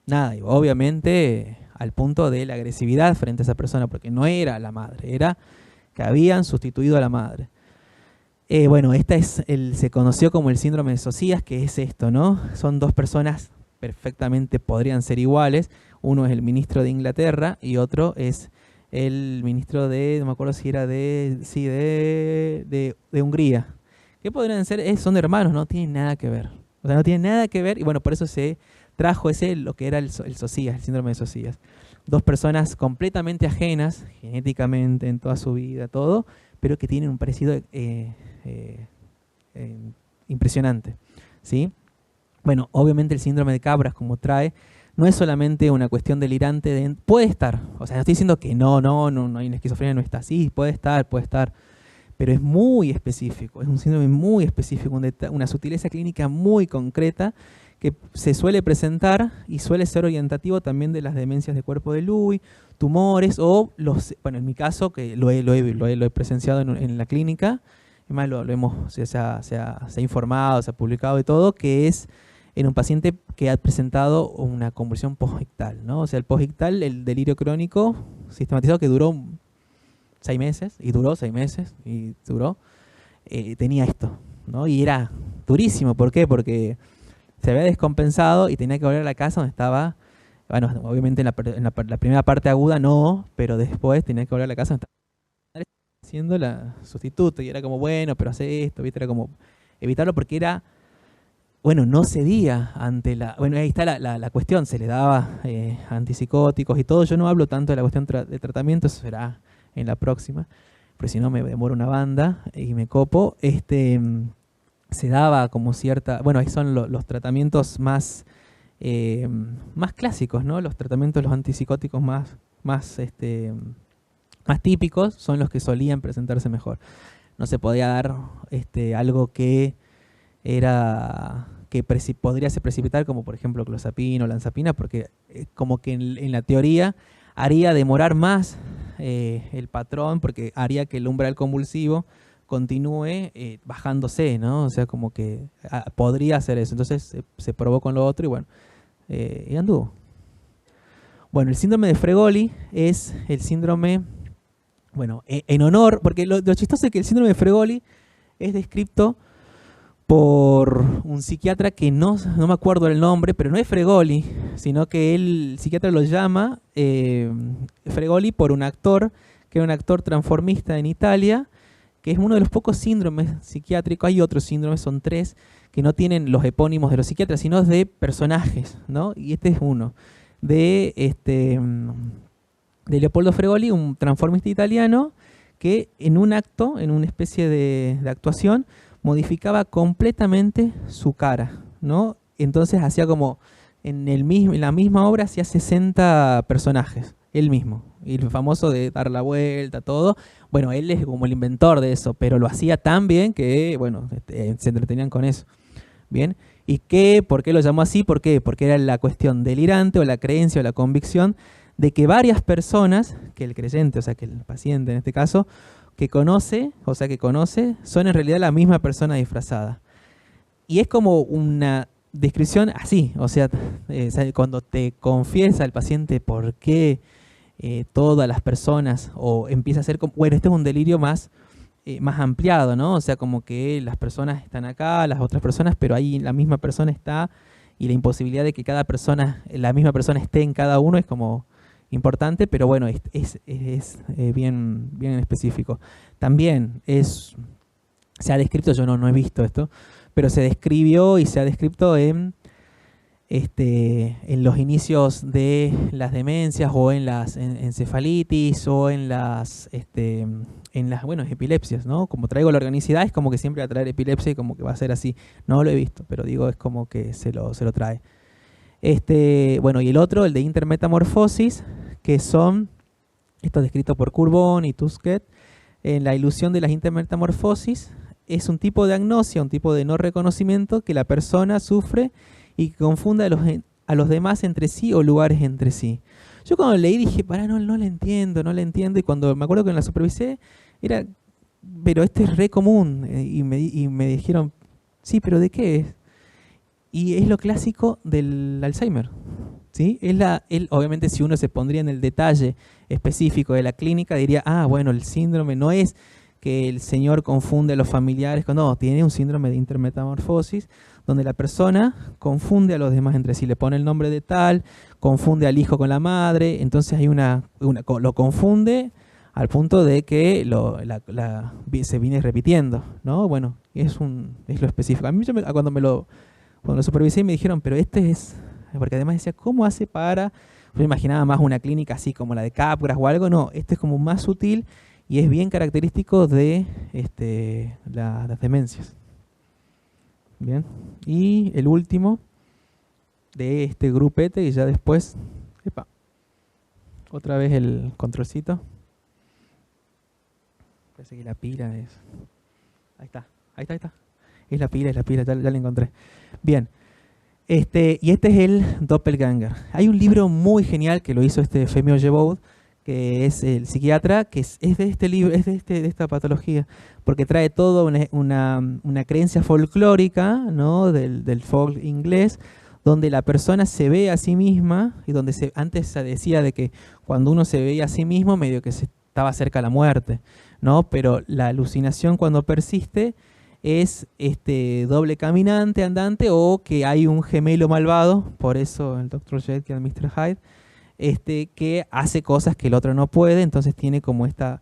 nada, y obviamente al punto de la agresividad frente a esa persona, porque no era la madre, era que habían sustituido a la madre. Bueno, se conoció como el síndrome de Socias, que es esto, ¿no? Son dos personas perfectamente podrían ser iguales. Uno es el ministro de Inglaterra y otro es el ministro no me acuerdo si era de Hungría. ¿Qué podrían ser? Son hermanos, no tienen nada que ver. O sea, no tienen nada que ver, y bueno, por eso se trajo lo que era el Socias, el síndrome de Socias. Dos personas completamente ajenas, genéticamente, en toda su vida, todo, pero que tienen un parecido impresionante, ¿sí? Bueno, obviamente el síndrome de Capgras, como trae, no es solamente una cuestión delirante, puede estar, o sea, no estoy diciendo que no hay una esquizofrenia, no está, sí, puede estar, pero es muy específico, es un síndrome muy específico, una sutileza clínica muy concreta que se suele presentar y suele ser orientativo también de las demencias de cuerpo de Lewy, tumores o bueno, en mi caso, que lo he presenciado en la clínica, además se ha informado, se ha publicado y todo, que es en un paciente que ha presentado una convulsión postictal, ¿no? O sea, el postictal, el delirio crónico sistematizado que duró 6 meses, y duró 6 meses, y tenía esto, ¿no? Y era durísimo, ¿por qué? Porque se había descompensado y tenía que volver a la casa donde estaba Bueno, obviamente la primera parte aguda no, pero después tenía que volver a la casa haciendo la sustituto y era como, bueno, pero hace esto, ¿viste? Era como evitarlo porque era, bueno, no cedía ante la... Bueno, ahí está la cuestión, se le daba antipsicóticos y todo. Yo no hablo tanto de la cuestión de tratamiento, eso será en la próxima, porque si no me demoro una banda y me copo. Se daba como cierta... Bueno, ahí son los tratamientos más clásicos, ¿no? Los tratamientos, los antipsicóticos más típicos son los que solían presentarse mejor. No se podía dar algo que podría se precipitar, como por ejemplo clozapina o lanzapina, porque como que en la teoría haría demorar más el patrón, porque haría que el umbral convulsivo continúe bajándose, ¿no? O sea, como que podría hacer eso. Entonces se probó con lo otro y bueno, y anduvo. Bueno, el síndrome de Fregoli es el síndrome, bueno, en honor, porque lo chistoso es que el síndrome de Fregoli es descrito por un psiquiatra que no me acuerdo el nombre, pero no es Fregoli, sino que el psiquiatra lo llama Fregoli por un actor, que era un actor transformista en Italia, que es uno de los pocos síndromes psiquiátricos. Hay otros síndromes, son 3, que no tienen los epónimos de los psiquiatras, sino de personajes, ¿no? Y este es uno, de Leopoldo Fregoli, un transformista italiano, que en un acto, en una especie de actuación, modificaba completamente su cara, ¿no? Entonces hacía como, en la misma obra hacía 60 personajes, él mismo. Y el famoso de dar la vuelta, todo. Bueno, él es como el inventor de eso, pero lo hacía tan bien que, bueno, se entretenían con eso. ¿Bien? ¿Y por qué lo llamó así? ¿Por qué? Porque era la cuestión delirante o la creencia o la convicción de que varias personas, que el creyente, o sea, que el paciente en este caso, que conoce, son en realidad la misma persona disfrazada. Y es como una descripción así, o sea, cuando te confiesa el paciente por qué todas las personas, o empieza a ser como, bueno, este es un delirio más ampliado, ¿no? O sea, como que las personas están acá, las otras personas, pero ahí la misma persona está, y la imposibilidad de que la misma persona esté en cada uno es como importante, pero bueno, es bien específico. También se ha descrito, yo no he visto esto, pero se describió y se ha descrito en los inicios de las demencias o en las encefalitis o en las bueno, epilepsias, ¿no? Como traigo la organicidad, es como que siempre va a traer epilepsia y como que va a ser así. No lo he visto, pero digo, es como que se lo trae. Bueno, y el otro, el de intermetamorfosis, que son, esto descrito por Courbon y Tusquet, en la ilusión de las intermetamorfosis, es un tipo de agnosia, un tipo de no reconocimiento que la persona sufre y que confunde a los demás entre sí o lugares entre sí. Yo cuando leí dije, no le entiendo, y cuando me acuerdo que la supervisé, pero este es re común, y me dijeron, sí, pero ¿de qué es? Y es lo clásico del Alzheimer, ¿sí? Obviamente si uno se pondría en el detalle específico de la clínica, diría, bueno, el síndrome no es que el señor confunde a los familiares, no, tiene un síndrome de intermetamorfosis, donde la persona confunde a los demás entre sí, le pone el nombre de tal, confunde al hijo con la madre, entonces hay lo confunde al punto de que se viene repitiendo, ¿no? Bueno, es lo específico. A mí cuando lo supervisé me dijeron, pero porque además decía, ¿cómo hace para...? Yo me imaginaba más una clínica así como la de Capgras o algo, no, este es como más sutil y es bien característico de las demencias. Bien, y el último de este grupete, y ya después, otra vez el controlcito. Parece que la pila es... Ahí está. Es la pila, ya la encontré. Bien, y este es el Doppelganger. Hay un libro muy genial que lo hizo Femio Jeboud, que es el psiquiatra, que es de este libro, es de esta patología, porque trae toda una creencia folclórica, ¿no? del folk inglés, donde la persona se ve a sí misma, y donde antes se decía de que cuando uno se veía a sí mismo, medio que se estaba cerca de la muerte, ¿no? Pero la alucinación cuando persiste es doble caminante, andante, o que hay un gemelo malvado, por eso el Dr. Jekyll y el Mr. Hyde, que hace cosas que el otro no puede, entonces tiene como esta...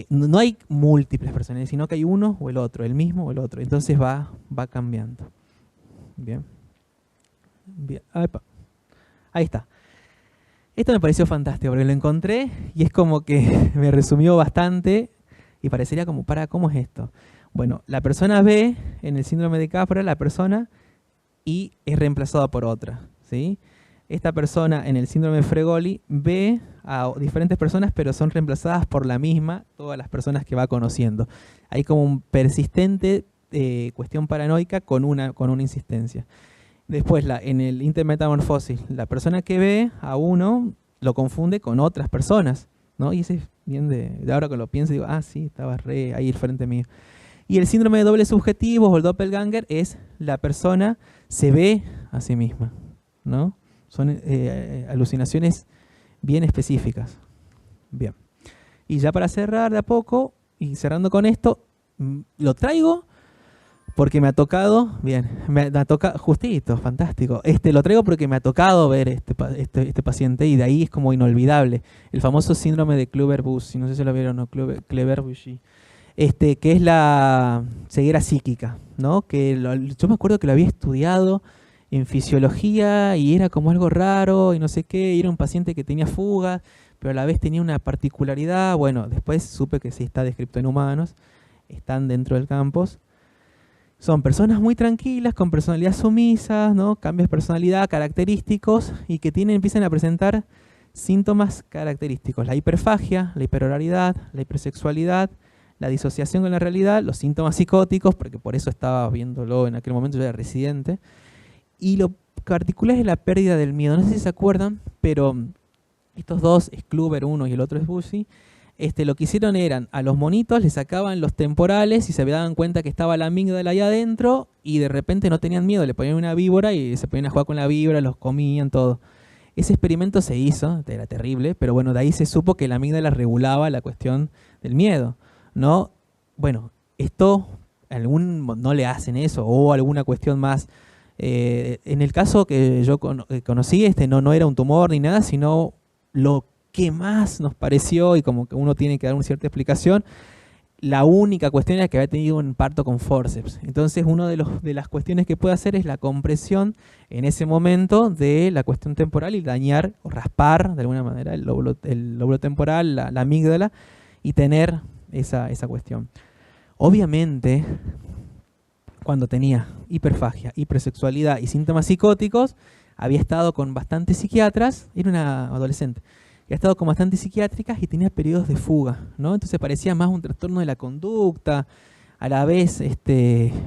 no hay múltiples personajes, sino que hay uno o el otro, el mismo o el otro, entonces va cambiando. Bien. Bien. Ahí está. Esto me pareció fantástico porque lo encontré y es como que me resumió bastante y parecería como, ¿cómo es esto? Bueno, la persona ve en el síndrome de Capra la persona y es reemplazada por otra, ¿sí? Esta persona en el síndrome de Fregoli ve a diferentes personas, pero son reemplazadas por la misma, todas las personas que va conociendo. Hay como un persistente cuestión paranoica con una insistencia. Después, en el intermetamorfosis, la persona que ve a uno lo confunde con otras personas, ¿no? Y ese es bien de ahora que lo pienso, digo, sí, estaba ahí al frente mío. Y el síndrome de doble subjetivo o el doppelganger es la persona se ve a sí misma, ¿no? Son alucinaciones bien específicas. Bien. Y ya para cerrar de a poco, y cerrando con esto, lo traigo porque me ha tocado, bien, me ha tocado, justito, fantástico. Lo traigo porque me ha tocado ver este paciente y de ahí es como inolvidable. El famoso síndrome de Kluver-Bucy, no sé si lo vieron o no, Kluver-Bucy, que es la ceguera psíquica, ¿no? Yo me acuerdo que lo había estudiado en fisiología y era como algo raro y no sé qué, y era un paciente que tenía fugas, pero a la vez tenía una particularidad. Bueno, después supe que sí está descrito en humanos, están dentro del campus. Son personas muy tranquilas, con personalidad sumisa, ¿no? Cambios de personalidad característicos y que empiezan a presentar síntomas característicos. La hiperfagia, la hiperoralidad, la hipersexualidad, la disociación con la realidad, los síntomas psicóticos, porque por eso estaba viéndolo en aquel momento, yo era residente. Y lo particular es la pérdida del miedo. No sé si se acuerdan, pero estos dos, es Kluver uno y el otro es Bucy, lo que hicieron eran, a los monitos les sacaban los temporales y se daban cuenta que estaba la amígdala ahí adentro y de repente no tenían miedo, le ponían una víbora y se ponían a jugar con la víbora, los comían, todo. Ese experimento se hizo, era terrible, pero bueno, de ahí se supo que la amígdala regulaba la cuestión del miedo, ¿no? Bueno, esto, no le hacen eso o alguna cuestión más. En el caso que yo conocí, no era un tumor ni nada, sino lo que más nos pareció, y como que uno tiene que dar una cierta explicación, la única cuestión era que había tenido un parto con forceps. Entonces, una de las cuestiones que puede hacer es la compresión en ese momento de la cuestión temporal y dañar o raspar de alguna manera el lóbulo temporal, la amígdala, y tener esa cuestión. Obviamente, cuando tenía hiperfagia, hipersexualidad y síntomas psicóticos, había estado con bastantes psiquiatras, era una adolescente, ha estado con bastantes psiquiátricas y tenía periodos de fuga, ¿no? Entonces parecía más un trastorno de la conducta, a la vez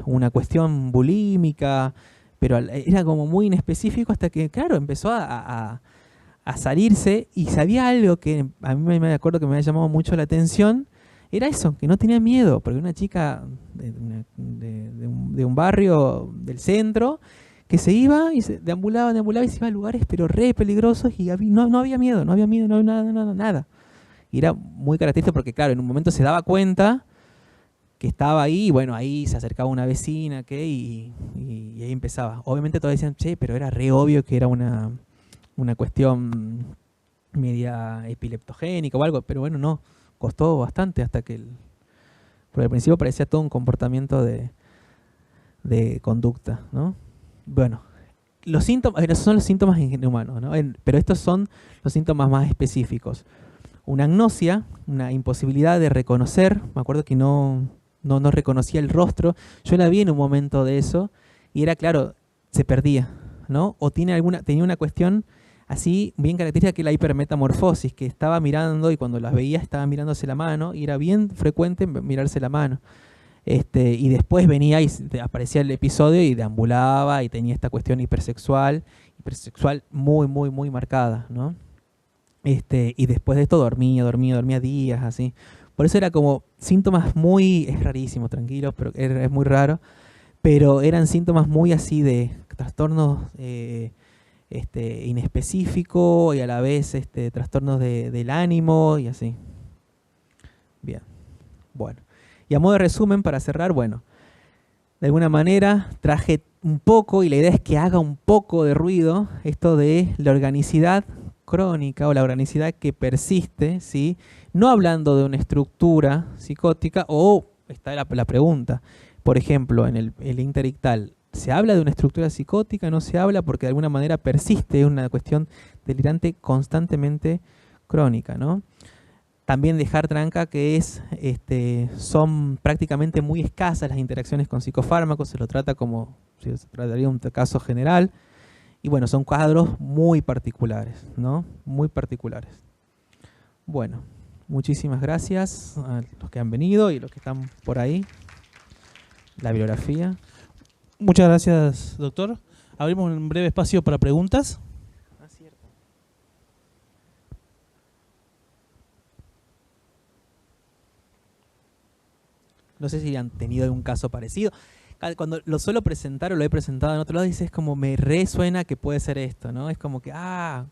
una cuestión bulímica, pero era como muy inespecífico hasta que, claro, empezó a salirse y sabía algo que a mí me acuerdo que me había llamado mucho la atención, era eso, que no tenía miedo, porque una chica de un barrio del centro que se iba y se deambulaba y se iba a lugares pero re peligrosos y no había miedo, no había nada. Y era muy característico porque, claro, en un momento se daba cuenta que estaba ahí y bueno, ahí se acercaba una vecina y ahí empezaba. Obviamente todos decían, che, pero era re obvio que era una cuestión media epileptogénica o algo, pero bueno, no, costó bastante hasta que porque al principio parecía todo un comportamiento de conducta, ¿no? Bueno, los síntomas, esos son los síntomas en humanos, ¿no? Pero estos son los síntomas más específicos. Una agnosia, una imposibilidad de reconocer, me acuerdo que no reconocía el rostro, yo la vi en un momento de eso, y era claro, se perdía, ¿no? O tenía una cuestión así bien característica que la hipermetamorfosis, que estaba mirando y cuando las veía estaba mirándose la mano, y era bien frecuente mirarse la mano. Y después venía y aparecía el episodio y deambulaba y tenía esta cuestión hipersexual muy, muy, muy marcada, ¿no? Y después de esto dormía días, así. Por eso era como síntomas es rarísimo, tranquilo, pero es muy raro, pero eran síntomas muy así de trastornos inespecíficos y a la vez trastornos del ánimo y así. Bien, bueno. Y a modo de resumen, para cerrar, bueno, de alguna manera traje un poco, y la idea es que haga un poco de ruido, esto de la organicidad crónica o la organicidad que persiste, ¿sí? No hablando de una estructura psicótica, o está la pregunta, por ejemplo, en el interictal, ¿se habla de una estructura psicótica? ¿No se habla? Porque de alguna manera persiste, es una cuestión delirante constantemente crónica, ¿no? También dejar tranca que son prácticamente muy escasas las interacciones con psicofármacos, se lo trata como si se trataría de un caso general, y bueno, son cuadros muy particulares, ¿no? Muy particulares. Bueno, muchísimas gracias a los que han venido y los que están por ahí. La bibliografía. Muchas gracias, doctor. Abrimos un breve espacio para preguntas. No sé si han tenido algún caso parecido. Cuando lo suelo presentar o lo he presentado en otro lado, dices como me resuena que puede ser esto, ¿no? Es como que,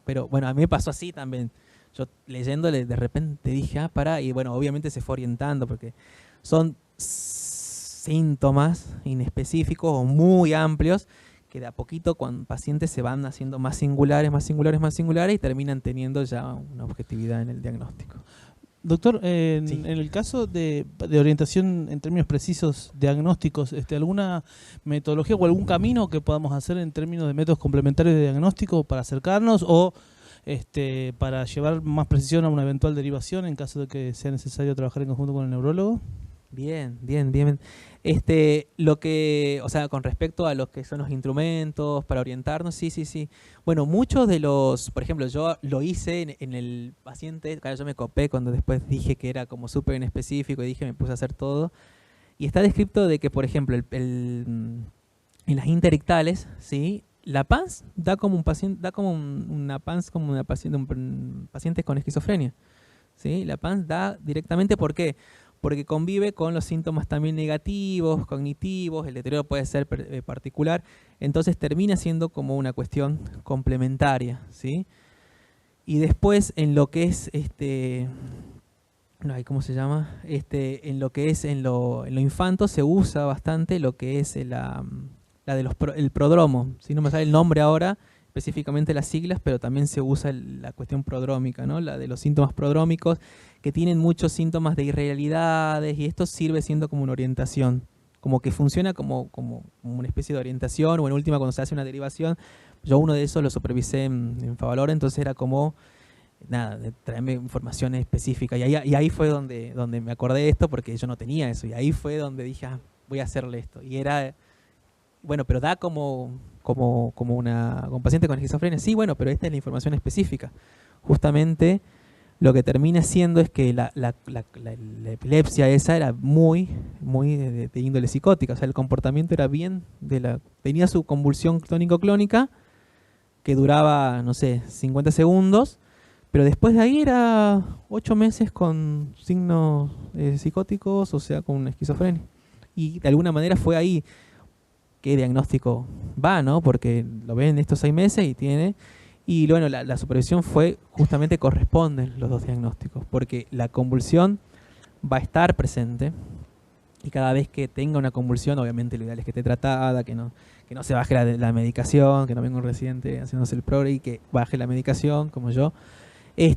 pero bueno, a mí me pasó así también. Yo leyéndole de repente dije, pará, y bueno, obviamente se fue orientando porque son síntomas inespecíficos o muy amplios que de a poquito cuando pacientes se van haciendo más singulares, más singulares, más singulares y terminan teniendo ya una objetividad en el diagnóstico. Doctor, Sí. en el caso de orientación en términos precisos diagnósticos, ¿alguna metodología o algún camino que podamos hacer en términos de métodos complementarios de diagnóstico para acercarnos o para llevar más precisión a una eventual derivación en caso de que sea necesario trabajar en conjunto con el neurólogo? Bien. O sea, con respecto a lo que son los instrumentos para orientarnos, sí. Bueno, muchos de los, por ejemplo, yo lo hice en el paciente, claro, yo me copé cuando después dije que era como súper inespecífico y dije me puse a hacer todo. Y está descrito de que, por ejemplo, en las interictales, ¿sí? La PANS da como un paciente, una PANS como una paciente, un paciente con esquizofrenia, ¿sí? La PANS da directamente, ¿por qué? Porque convive con los síntomas también negativos, cognitivos, el deterioro puede ser particular, entonces termina siendo como una cuestión complementaria, ¿sí? Y después en lo que es ¿cómo se llama? En lo que es en lo infanto se usa bastante lo que es el prodromo, si no me sale el nombre ahora, específicamente las siglas, pero también se usa la cuestión prodrómica, ¿no? La de los síntomas prodrómicos, que tienen muchos síntomas de irrealidades, y esto sirve siendo como una orientación, como que funciona como una especie de orientación, o en última cuando se hace una derivación. Yo uno de esos lo supervisé en Favalor, entonces era como, nada, de traerme información específica, y ahí fue donde me acordé de esto, porque yo no tenía eso, y ahí fue donde dije, voy a hacerle esto, y era, bueno, pero da como un paciente con esquizofrenia, sí, bueno, pero esta es la información específica. Justamente lo que termina siendo es que la epilepsia esa era muy de índole psicótica, o sea, el comportamiento era bien, tenía su convulsión tónico-clónica, que duraba, no sé, 50 segundos, pero después de ahí era 8 meses con signos psicóticos, o sea, con una esquizofrenia. Y de alguna manera fue ahí qué diagnóstico va, ¿no? Porque lo ven estos 6 meses y tiene... Y bueno, la supervisión fue, justamente corresponden los dos diagnósticos, porque la convulsión va a estar presente, y cada vez que tenga una convulsión, obviamente lo ideal es que esté tratada, que no se baje la medicación, que no venga un residente haciéndose el progre y que baje la medicación, como yo. Y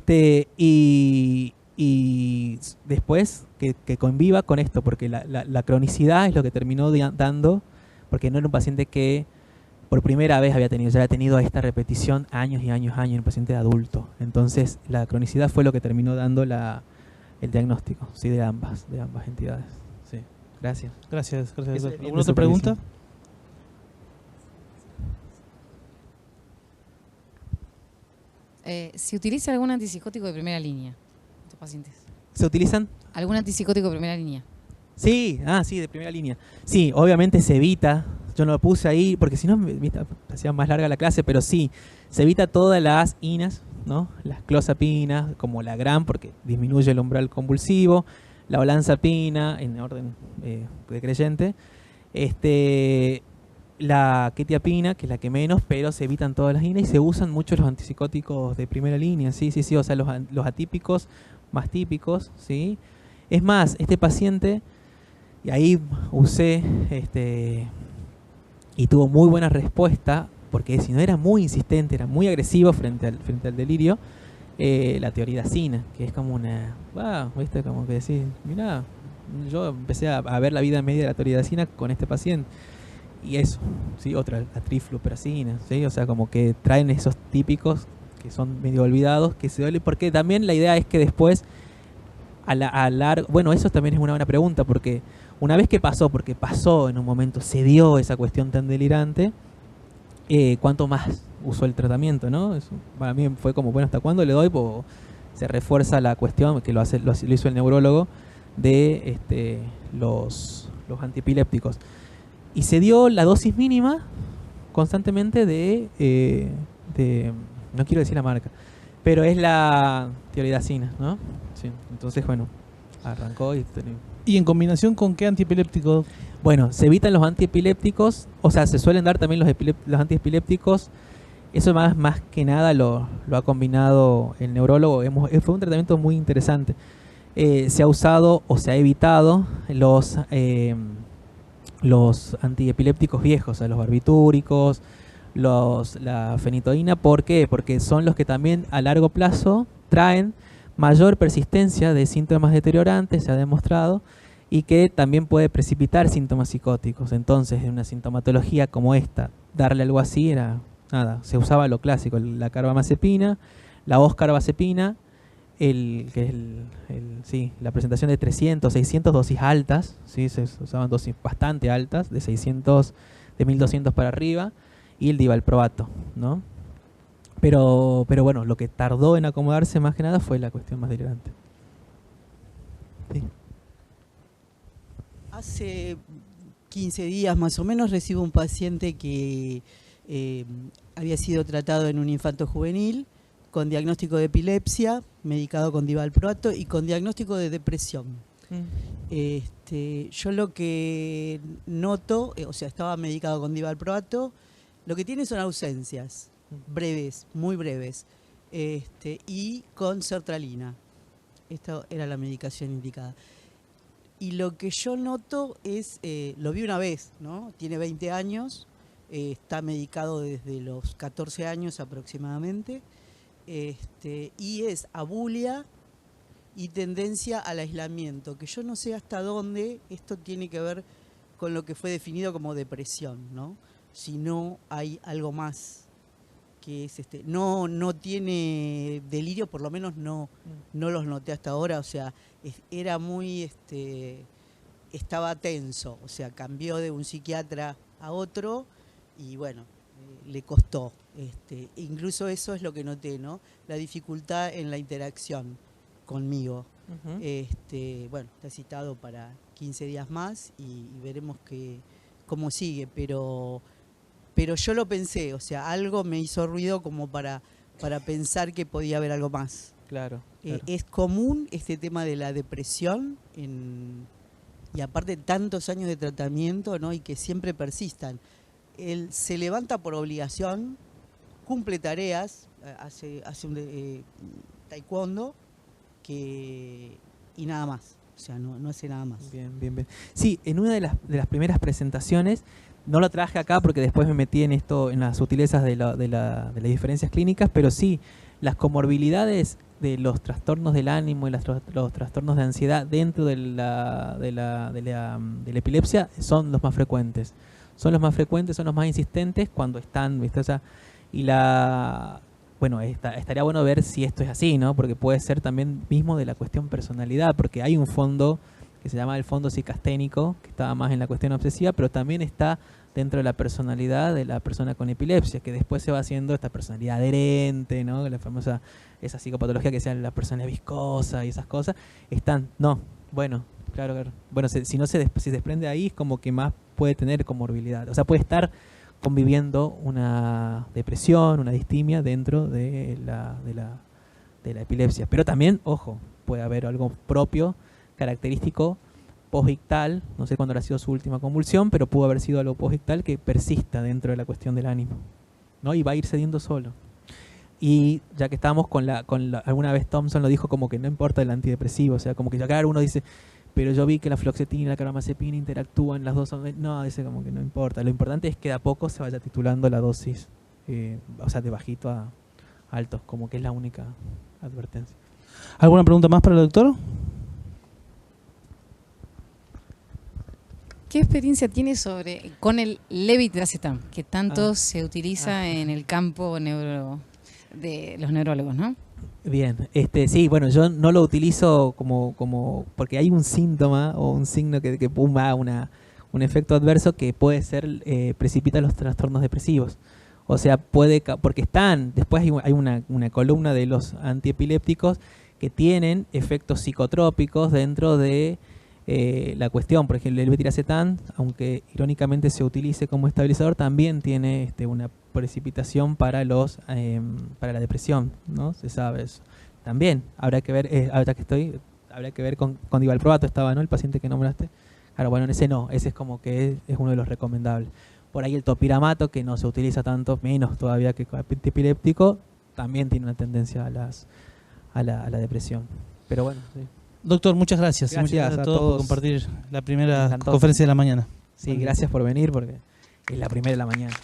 después que conviva con esto, porque la cronicidad es lo que terminó dando, porque no era un paciente que por primera vez ya había tenido esta repetición años y años, en un paciente adulto. Entonces la cronicidad fue lo que terminó dando el diagnóstico, ¿sí? de ambas entidades. Sí. Gracias. Gracias. ¿Alguna otra pregunta? ¿Se utiliza algún antipsicótico de primera línea en estos pacientes? ¿Se utilizan? ¿Algún antipsicótico de primera línea? Sí, sí, de primera línea. Sí, obviamente se evita, yo no lo puse ahí porque si no me hacía más larga la clase, pero sí, se evita todas las inas, ¿no? Las clozapina, como la GRAM, porque disminuye el umbral convulsivo, la olanzapina, en orden decreyente, la quetiapina, que es la que menos, pero se evitan todas las inas y se usan mucho los antipsicóticos de primera línea, sí, o sea, los atípicos más típicos, ¿sí? Es más, este paciente, Y ahí usé, y tuvo muy buena respuesta, porque si no era muy insistente, era muy agresivo frente al delirio, la teoridacina, que es como una, ¿viste? Como que decís, mirá, yo empecé a ver la vida media de la teoridacina con este paciente. Y eso, ¿sí? Otra, la trifluperacina, ¿sí? O sea, como que traen esos típicos que son medio olvidados, que se duelen, porque también la idea es que después, bueno, eso también es una buena pregunta, porque una vez que pasó, porque pasó en un momento, se dio esa cuestión tan delirante, ¿cuánto más usó el tratamiento, no? Eso para mí fue como, bueno, ¿hasta cuándo le doy? Pues se refuerza la cuestión, que lo hizo el neurólogo, de los antiepilépticos. Y se dio la dosis mínima constantemente de no quiero decir la marca, pero es la tiroidacina, ¿no? Sí, entonces, bueno, arrancó y... ¿Y en combinación con qué antiepiléptico? Bueno, se evitan los antiepilépticos, o sea, se suelen dar también los antiepilépticos. Eso más que nada lo ha combinado el neurólogo. Fue un tratamiento muy interesante. Se ha usado o se ha evitado los antiepilépticos viejos, o sea, los barbitúricos, la fenitoína. ¿Por qué? Porque son los que también a largo plazo traen mayor persistencia de síntomas deteriorantes, se ha demostrado, y que también puede precipitar síntomas psicóticos. Entonces, en una sintomatología como esta, darle algo así era nada, se usaba lo clásico, la carbamazepina, la oscarbazepina, la presentación de 300, 600 dosis altas, ¿sí? Se usaban dosis bastante altas, de 600, de 1200 para arriba, y el divalproato, ¿no? Pero bueno, lo que tardó en acomodarse más que nada fue la cuestión más delirante. Sí. Hace 15 días más o menos recibo un paciente que había sido tratado en un infanto juvenil con diagnóstico de epilepsia, medicado con divalproato y con diagnóstico de depresión. Yo lo que noto, o sea, estaba medicado con divalproato, lo que tiene son ausencias breves, muy breves, y con sertralina. Esta era la medicación indicada. Y lo que yo noto es, lo vi una vez, ¿no? Tiene 20 años, está medicado desde los 14 años aproximadamente, y es abulia y tendencia al aislamiento, que yo no sé hasta dónde esto tiene que ver con lo que fue definido como depresión, ¿no? Si no hay algo más, que es no tiene delirio, por lo menos no los noté hasta ahora, o sea, era muy, estaba tenso, o sea, cambió de un psiquiatra a otro y bueno, le costó, incluso eso es lo que noté, ¿no? La dificultad en la interacción conmigo. Bueno, está citado para 15 días más y veremos cómo sigue, pero yo lo pensé, o sea, algo me hizo ruido como para pensar que podía haber algo más. Claro. Es común este tema de la depresión y aparte tantos años de tratamiento, ¿no? Y que siempre persistan. Él se levanta por obligación, cumple tareas, hace un taekwondo y nada más. O sea, no hace nada más. Bien. Sí, en una de las primeras presentaciones, no lo traje acá porque después me metí en esto, en las sutilezas de las diferencias clínicas, pero sí, las comorbilidades de los trastornos del ánimo y los trastornos de ansiedad dentro de la epilepsia son los más frecuentes. Son los más frecuentes, son los más insistentes cuando están, ¿viste? O sea, bueno, estaría bueno ver si esto es así, ¿no? Porque puede ser también mismo de la cuestión personalidad, porque hay un fondo que se llama el fondo psicasténico, que estaba más en la cuestión obsesiva, pero también está dentro de la personalidad de la persona con epilepsia, que después se va haciendo esta personalidad adherente, ¿no? La famosa, esa psicopatología que sea la personalidad viscosa y esas cosas, bueno, claro. Bueno, si se desprende ahí, es como que más puede tener comorbilidad. O sea, puede estar conviviendo una depresión, una distimia dentro de la epilepsia. Pero también, ojo, puede haber algo propio, característico, postictal, no sé cuándo habrá sido su última convulsión, pero pudo haber sido algo postictal que persista dentro de la cuestión del ánimo, ¿no? Y va a ir cediendo solo. Y ya que estamos alguna vez Thompson lo dijo como que no importa el antidepresivo, o sea, como que ya cada uno dice, pero yo vi que la fluoxetina y la carbamazepina interactúan las dos. No, ese como que no importa. Lo importante es que de a poco se vaya titulando la dosis, o sea, de bajito a alto, como que es la única advertencia. ¿Alguna pregunta más para el doctor? ¿Qué experiencia tiene con el levetiracetam, que tanto se utiliza en el campo de los neurólogos, ¿no? Bien, sí, bueno, yo no lo utilizo porque hay un síntoma o un signo que pumba un efecto adverso que puede ser, precipita los trastornos depresivos. O sea, porque después hay una columna de los antiepilépticos que tienen efectos psicotrópicos dentro de la cuestión. Por ejemplo, el levetiracetam, aunque irónicamente se utilice como estabilizador, también tiene una precipitación para la depresión, ¿no? Se sabe eso. También habrá que ver, habrá que ver con divalproato estaba, ¿no? El paciente que nombraste. Claro, bueno, en ese no, ese es como que es uno de los recomendables. Por ahí el topiramato, que no se utiliza tanto, menos todavía que el epiléptico, también tiene una tendencia a la depresión. Pero bueno, sí. Doctor, muchas gracias. Gracias Muchas gracias a a todos por todos. compartir la primera Me encantó. conferencia de la mañana. Sí, gracias por venir porque es la primera de la mañana.